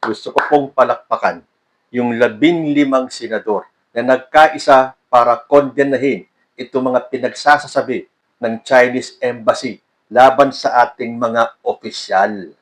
gusto ko pong palakpakan yung 15 senador na nagkaisa para kondenahin itong mga pinagsasasabi ng Chinese Embassy laban sa ating mga opisyal.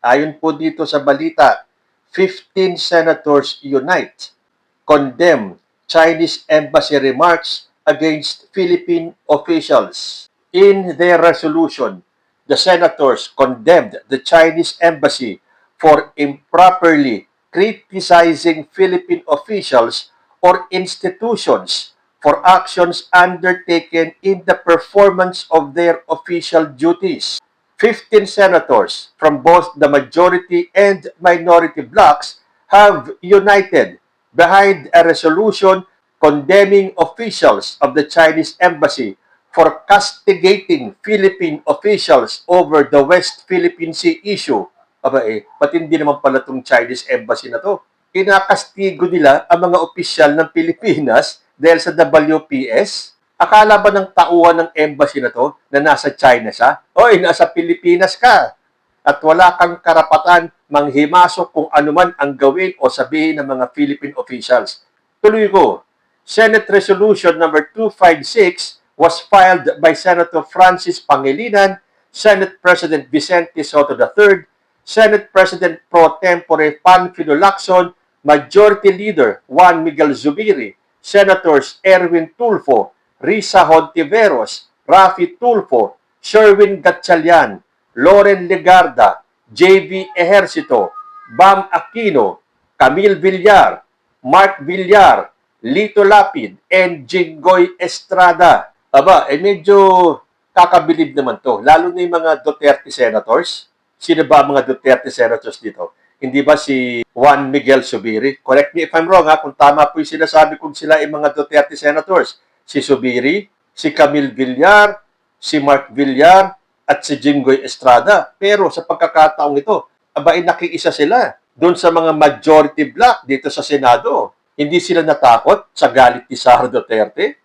Ayon po dito sa balita, 15 senators unite, condemn Chinese Embassy remarks against Philippine officials. In their resolution, the senators condemned the Chinese Embassy for improperly criticizing Philippine officials or institutions for actions undertaken in the performance of their official duties. 15 senators from both the majority and minority blocs have united behind a resolution condemning officials of the Chinese Embassy for castigating Philippine officials over the West Philippine Sea issue. Aba patindi naman pala itong Chinese Embassy na to. Kinakastigo nila ang mga opisyal ng Pilipinas dahil sa WPS. Akala ba ng tauhan ng embassy na to na nasa China siya? Hoy, nasa Pilipinas ka. At wala kang karapatan manghimasok kung anuman ang gawin o sabihin ng mga Philippine officials. Tuloy ko. Senate Resolution number 256 was filed by Senator Francis Pangilinan, Senate President Vicente Sotto III, Senate President Pro Tempore Panfilo Lacson, Majority Leader Juan Miguel Zubiri, Senators Erwin Tulfo, Risa Hontiveros, Rafi Tulfo, Sherwin Gatchalian, Loren Legarda, J.V. Ejercito, Bam Aquino, Camille Villar, Mark Villar, Lito Lapid, and Jinggoy Estrada. Aba, medyo kakabilib naman to. Lalo na yung mga Duterte senators. Sino ba ang mga Duterte senators dito? Hindi ba si Juan Miguel Zubiri? Correct me if I'm wrong, kung tama po yung sinasabi kung sila ay mga Duterte senators. Si Zubiri, si Camille Villar, si Mark Villar, at si Jinggoy Estrada. Pero sa pagkakataong ito, nakiisa sila doon sa mga majority bloc dito sa Senado. Hindi sila natakot sa galit ni Sara Duterte.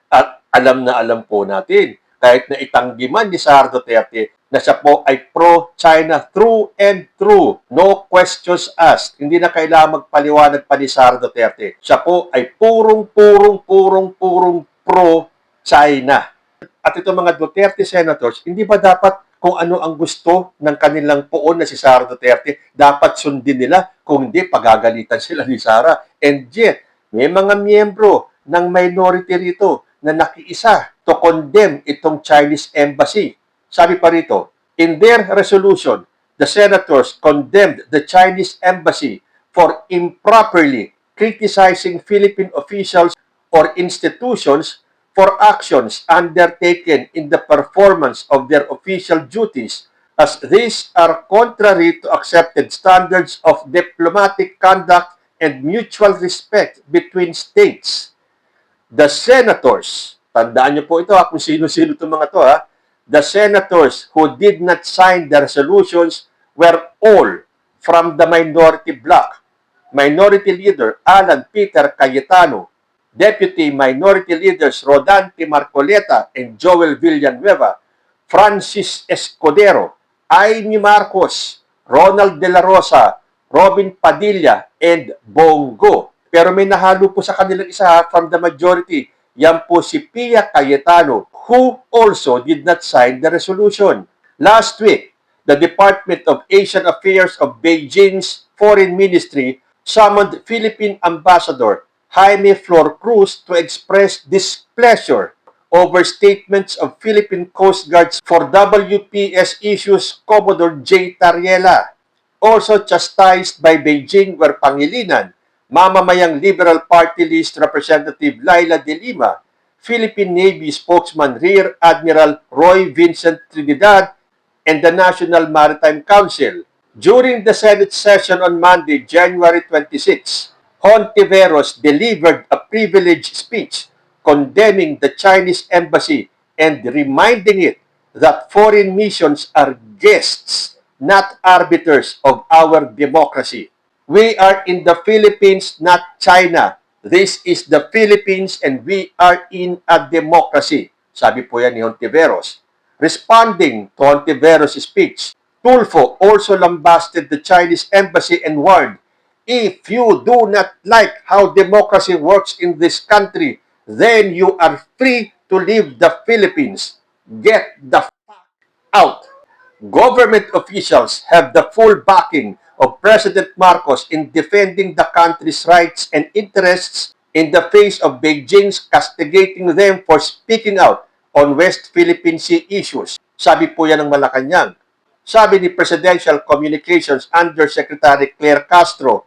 At alam na alam po natin, kahit na itanggi man ni Sara Duterte na siya po ay pro-China through and through. No questions asked. Hindi na kailangan magpaliwanag pa ni Sara Duterte. Siya po ay purong pro-China. At itong mga Duterte senators, hindi ba dapat kung ano ang gusto ng kanilang poon na si Sara Duterte, dapat sundin nila, kung hindi, pagagalitan sila ni Sara. And yet, may mga miyembro ng minority rito na nakiisa to condemn itong Chinese Embassy. Sabi pa rito, in their resolution, the senators condemned the Chinese Embassy for improperly criticizing Philippine officials or institutions for actions undertaken in the performance of their official duties, as these are contrary to accepted standards of diplomatic conduct and mutual respect between states. The senators, tandaan niyo po ito kung sino-sino itong mga to the senators who did not sign the resolutions were all from the minority bloc. Minority Leader Alan Peter Cayetano, Deputy Minority Leaders Rodante Marcoleta and Joel Villanueva, Francis Escudero, Amy Marcos, Ronald De La Rosa, Robin Padilla, and Bongo. Pero may nahalo po sa kanilang isa from the majority. Yan po si Pia Cayetano, who also did not sign the resolution. Last week, the Department of Asian Affairs of Beijing's Foreign Ministry summoned Philippine Ambassador Jaime Flor Cruz to express displeasure over statements of Philippine Coast Guard's for WPS issues Commodore J. Tariela. Also chastised by Beijing were Pangilinan, Mamamayang Liberal Party List Representative Laila de Lima, Philippine Navy spokesman Rear Admiral Roy Vincent Trinidad, and the National Maritime Council. During the Senate session on Monday, January 26, Hontiveros delivered a privileged speech condemning the Chinese embassy and reminding it that foreign missions are guests, not arbiters of our democracy. We are in the Philippines, not China. This is the Philippines and we are in a democracy. Sabi po yan ni Hontiveros. Responding to Hontiveros' speech, Tulfo also lambasted the Chinese embassy and warned If you do not like how democracy works in this country, then you are free to leave the Philippines. Get the out. Government officials have the full backing of President Marcos in defending the country's rights and interests in the face of Beijing's castigating them for speaking out on West Philippine Sea issues. Sabi po yan ng Malacanang. Sabi ni Presidential Communications Undersecretary Claire Castro,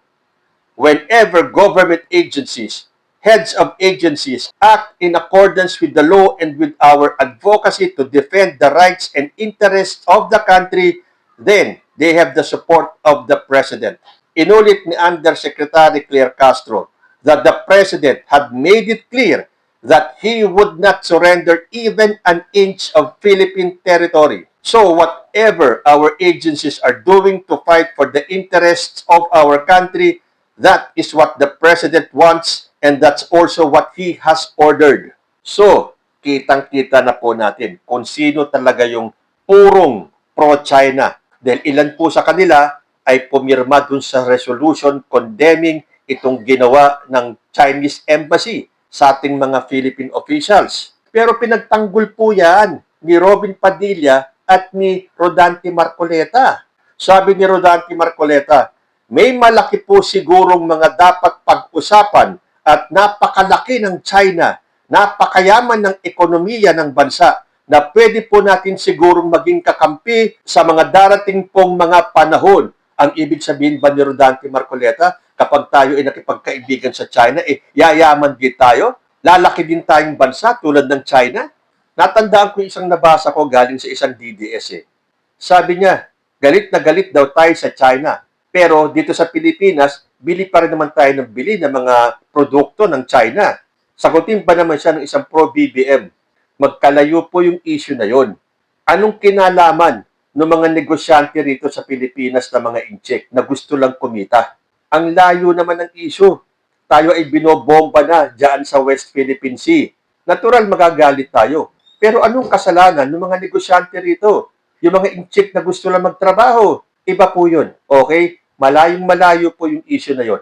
whenever government agencies, heads of agencies act in accordance with the law and with our advocacy to defend the rights and interests of the country, then they have the support of the President. Inulit ni Undersecretary Claire Castro that the President had made it clear that he would not surrender even an inch of Philippine territory. So whatever our agencies are doing to fight for the interests of our country, that is what the President wants and that's also what he has ordered. So, kitang-kita na po natin kung sino talaga yung purong pro-China. Dahil ilan po sa kanila ay pumirma dun sa resolution condemning itong ginawa ng Chinese Embassy sa ating mga Philippine officials. Pero pinagtanggol po yan ni Robin Padilla at ni Rodante Marcoleta. Sabi ni Rodante Marcoleta, may malaki po sigurong mga dapat pag-usapan at napakalaki ng China, napakayaman ng ekonomiya ng bansa na pwede po natin sigurong maging kakampi sa mga darating pong mga panahon. Ang ibig sabihin ba ni Rodante Marcoleta, kapag tayo ay nakipagkaibigan sa China, yayaman din tayo? Lalaki din tayong bansa tulad ng China? Natandaan ko isang nabasa ko galing sa isang DDS. Sabi niya, galit na galit daw tayo sa China. Pero dito sa Pilipinas, bili pa rin naman tayo ng bili ng mga produkto ng China. Sagutin pa naman siya ng isang pro-BBM. Magkalayo po yung issue na yon. Anong kinalaman ng mga negosyante rito sa Pilipinas na mga incheck na gusto lang kumita? Ang layo naman ng issue. Tayo ay binobomba na dyan sa West Philippine Sea. Natural magagalit tayo. Pero anong kasalanan ng mga negosyante rito? Yung mga incheck na gusto lang magtrabaho. Iba po yun. Okay? Malayong-malayo po yung issue na yon.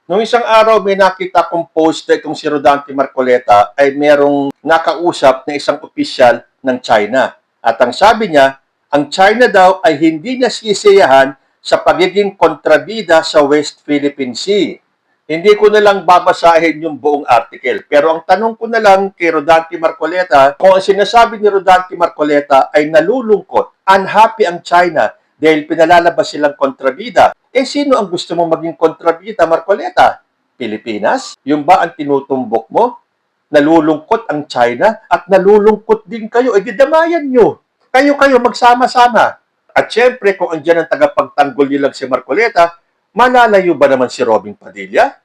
Noong isang araw, may nakita kong post na itong si Rodante Marcoleta ay merong nakausap na isang opisyal ng China. At ang sabi niya, ang China daw ay hindi nasisiyahan sa pagiging kontrabida sa West Philippine Sea. Hindi ko na lang babasahin yung buong article. Pero ang tanong ko na lang kay Rodante Marcoleta, kung ang sinasabi ni Rodante Marcoleta ay nalulungkot, unhappy ang China dahil pinalalabas silang kontrabida, sino ang gusto mong maging kontrabida, Marcoleta? Pilipinas? Yung ba ang tinutumbok mo? Nalulungkot ang China at nalulungkot din kayo. Didamayan nyo. Kayo magsama-sama. At syempre, kung andyan ang tagapagtanggol nilang si Marcoleta, malalayo ba naman si Robin Padilla?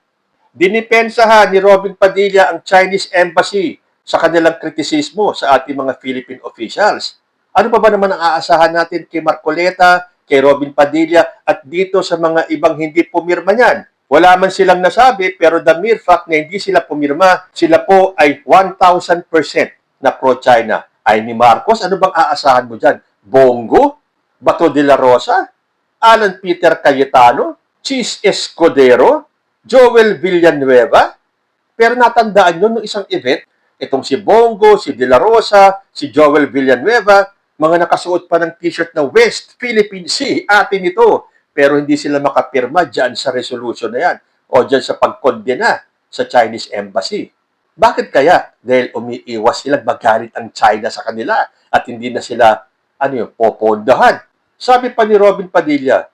Dinipensahan ni Robin Padilla ang Chinese Embassy sa kanilang kritisismo sa ating mga Philippine officials. Ano ba naman ang aasahan natin kay Marcoleta, kay Robin Padilla, at dito sa mga ibang hindi pumirma niyan? Wala man silang nasabi, pero the mere fact na hindi sila pumirma, sila po ay 1,000% na pro-China. Ay ni Marcos, ano bang aasahan mo dyan? Bongo? Bato de la Rosa? Alan Peter Cayetano? Chis Escudero? Joel Villanueva? Pero natandaan nyo nung isang event, itong si Bongo, si De La Rosa, si Joel Villanueva, mga nakasuot pa ng t-shirt na West Philippine Sea, atin ito. Pero hindi sila makapirma dyan sa resolution na yan o dyan sa pagkondena sa Chinese Embassy. Bakit kaya? Dahil umiiwas sila, magalit ang China sa kanila at hindi na sila popondahan. Sabi pa ni Robin Padilla,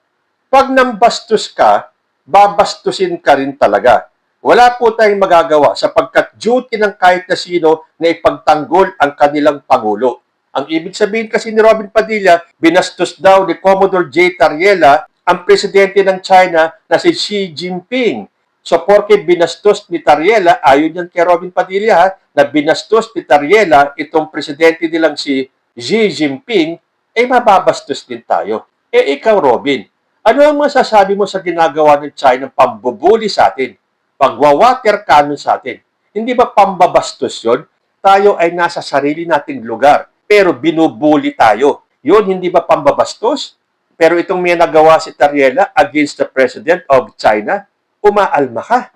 pag nambastos ka, babastusin ka rin talaga. Wala po tayong magagawa sapagkat duty ng kahit na sino na ipagtanggol ang kanilang Pangulo. Ang ibig sabihin kasi ni Robin Padilla, binastos daw ni Commodore J. Tariela ang presidente ng China na si Xi Jinping. So, porke binastos ni Tariela, ayon yan kay Robin Padilla, na binastos ni Tariela itong presidente nilang si Xi Jinping, mababastos din tayo. Ikaw, Robin, ano ang masasabi mo sa ginagawa ng China pambubuli sa atin? Pagwawater cannon sa atin? Hindi ba pambabastos yun? Tayo ay nasa sarili nating lugar, pero binubuli tayo. Yun, hindi ba pambabastos? Pero itong may nagawa si Tariela against the President of China, umaalma ka.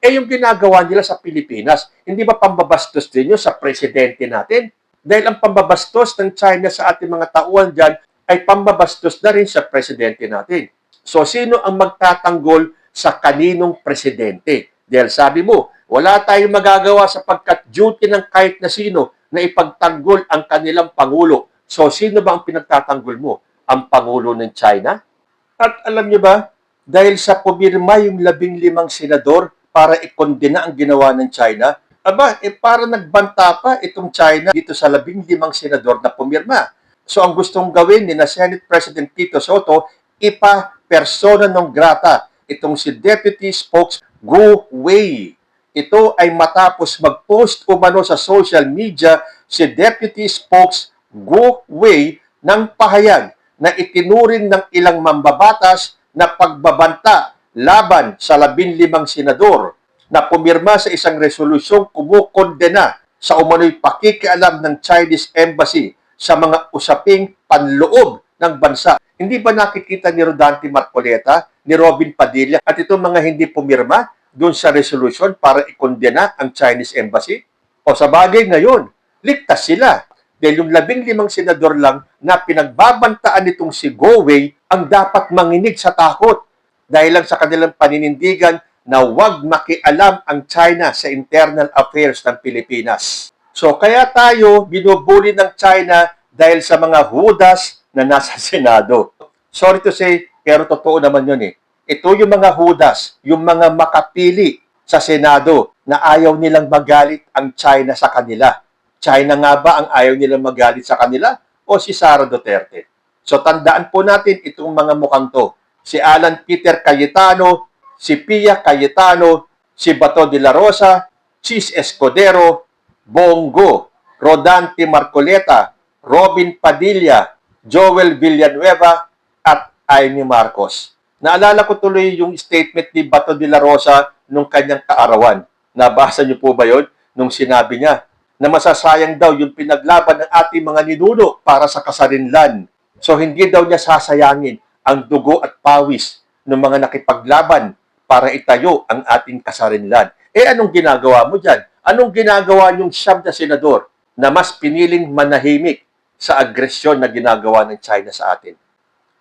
Eh yung ginagawa nila sa Pilipinas, hindi ba pambabastos din yun sa presidente natin? Dahil ang pambabastos ng China sa ating mga tauhan dyan ay pambabastos na rin sa presidente natin. So sino ang magtatanggol sa kaninong presidente? Dahil sabi mo, wala tayong magagawa sapagkat duty ng kahit na sino na ipagtanggol ang kanilang Pangulo. So sino ba ang pinagtatanggol mo? Ang Pangulo ng China? At alam niyo ba, dahil sa pumirma yung 15 senador para ikondena ang ginawa ng China, para nagbanta pa itong China dito sa 15 senador na pumirma. So ang gustong gawin ni na Senate President Tito Soto, ipa-persona non grata itong si Deputy Spokes Guo Wei. Ito ay matapos mag-post umano sa social media si Deputy Spokes Guo Wei ng pahayag na itinuring ng ilang mambabatas na pagbabanta laban sa 15 senador na pumirma sa isang resolusyong kumukondena sa umano'y pakikialam ng Chinese Embassy sa mga usaping panloob ng bansa. Hindi ba nakikita ni Rodante Marcoleta, ni Robin Padilla at itong mga hindi pumirma doon sa resolution para ikondena ang Chinese Embassy? O sa bagay ngayon, ligtas sila. Dahil yung 15 senador lang na pinagbabantaan nitong si Guo Wei ang dapat manginig sa takot dahil lang sa kanilang paninindigan na huwag makialam ang China sa internal affairs ng Pilipinas. So kaya tayo binubuli ng China dahil sa mga hudas na nasa Senado. Sorry to say, pero totoo naman yun eh. Ito yung mga hudas, yung mga makapili sa Senado na ayaw nilang magalit ang China sa kanila. China nga ba ang ayaw nilang magalit sa kanila o si Sara Duterte? So tandaan po natin itong mga mukhang to. Si Alan Peter Cayetano, si Pia Cayetano, si Bato de la Rosa, Chis Escudero, Bongo, Rodante Marcoleta, Robin Padilla, Joel Villanueva, at Amy Marcos. Naalala ko tuloy yung statement ni Bato de la Rosa nung kanyang kaarawan. Nabasa niyo po ba yun? Nung sinabi niya na masasayang daw yung pinaglaban ng ating mga ninuno para sa kasarinlan. So hindi daw niya sasayangin ang dugo at pawis ng mga nakipaglaban para itayo ang ating kasarinlan. Eh anong ginagawa mo dyan? Anong ginagawa niyong 9 na senador na mas piniling manahimik sa agresyon na ginagawa ng China sa atin?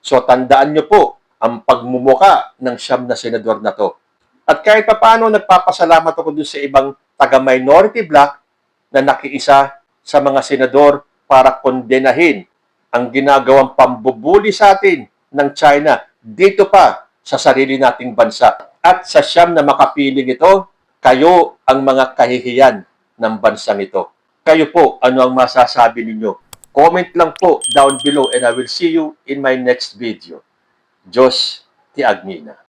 So tandaan niyo po ang pagmumuka ng 9 na senador na to. At kahit paano nagpapasalamat ako dun sa ibang taga-minority bloc na nakiisa sa mga senador para kondenahin ang ginagawang pambubuli sa atin ng China dito pa sa sarili nating bansa. At sa 9 na makapiling ito, kayo ang mga kahihiyan ng bansang ito. Kayo po, ano ang masasabi ninyo? Comment lang po down below and I will see you in my next video. Diyos ti Agmina.